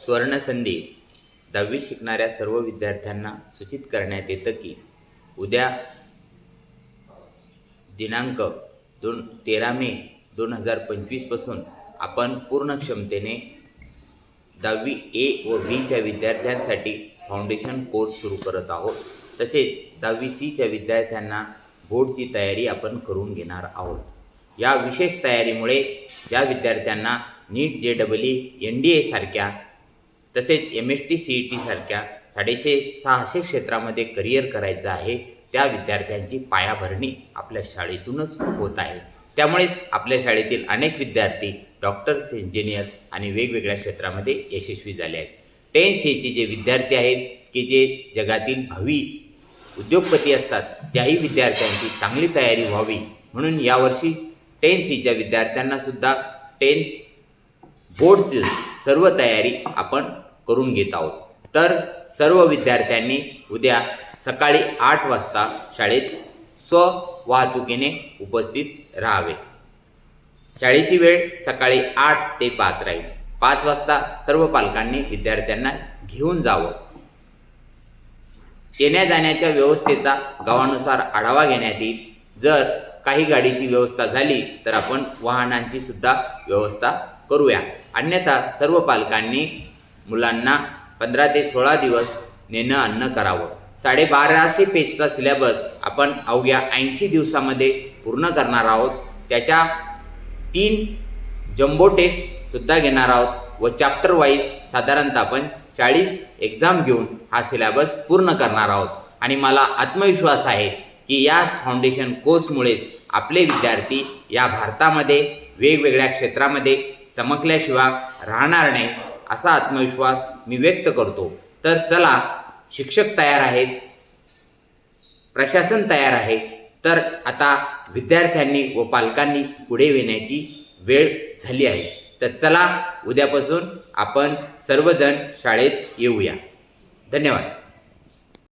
सुवर्णसंधी 10वी शिकणाऱ्या सर्व विद्यार्थ्यांना सूचित करण्यात येतं की उद्या दिनांक 13 मे 2025 पासून आपण पूर्ण क्षमतेने 10वी ए व बीच्या विद्यार्थ्यांसाठी फाउंडेशन कोर्स सुरू करत आहोत। तसेच 10वी सीच्या विद्यार्थ्यांना बोर्डची तयारी आपण करून घेणार आहोत। या विशेष तयारीमुळे ज्या विद्यार्थ्यांना नीट JEE NDA सारख्या तसेच MST CET सारख्या 650 क्षेत्रामध्ये करिअर करायचं आहे त्या विद्यार्थ्यांची पायाभरणी आपल्या शाळेतूनच होत आहे। त्यामुळेच आपल्या शाळेतील अनेक विद्यार्थी डॉक्टर्स, इंजिनियर्स आणि वेगवेगळ्या क्षेत्रामध्ये यशस्वी झाले आहेत। 10Cचे जे विद्यार्थी आहेत की जे जगातील भावी उद्योगपती असतात त्याही विद्यार्थ्यांची चांगली तयारी व्हावी म्हणून यावर्षी 10Cच्या विद्यार्थ्यांना सुद्धा 10 बोर्डची सर्व तयारी आपण करून घेत आहोत। तर सर्व विद्यार्थ्यांनी उद्या सकाळी 8 वाजता शाळेत स्ववाहतुकीने उपस्थित राहावे। शाळेची वेळ सकाळी 8 ते 5 राहील। 5 वाजता सर्व पालकांनी विद्यार्थ्यांना घेऊन जावं। येण्या जाण्याच्या व्यवस्थेचा गावानुसार आढावा घेण्यात येईल। जर काही गाडीची व्यवस्था झाली तर आपण वाहनांची सुद्धा व्यवस्था करूया। अन्यथा सर्व पालकांनी मुलांना 15 ते 16 दिवस नेणं आणणं करावं। 1250 पेजचा सिलेबस आपण अवघ्या 80 दिवसामध्ये पूर्ण करणार आहोत। त्याच्या 3 जम्बो टेस्ट सुद्धा घेणार आहोत व चॅप्टर वाईज साधारणतः आपण 40 एक्झाम घेऊन हा सिलेबस पूर्ण करणार आहोत। आणि मला आत्मविश्वास आहे की या फाउंडेशन कोर्समुळे आपले विद्यार्थी या भारतामध्ये वेगवेगळ्या क्षेत्रामध्ये चमकल्याशिवाय राहणार नाही असा आत्मविश्वास मी व्यक्त करतो। तर चला, शिक्षक तयार आहेत, प्रशासन तयार आहे, तर आता विद्यार्थ्यांनी व पालकांनी पुढे येण्याची वेळ झाली आहे। तर चला, उद्यापासून आपण सर्वजण शाळेत येऊया। धन्यवाद।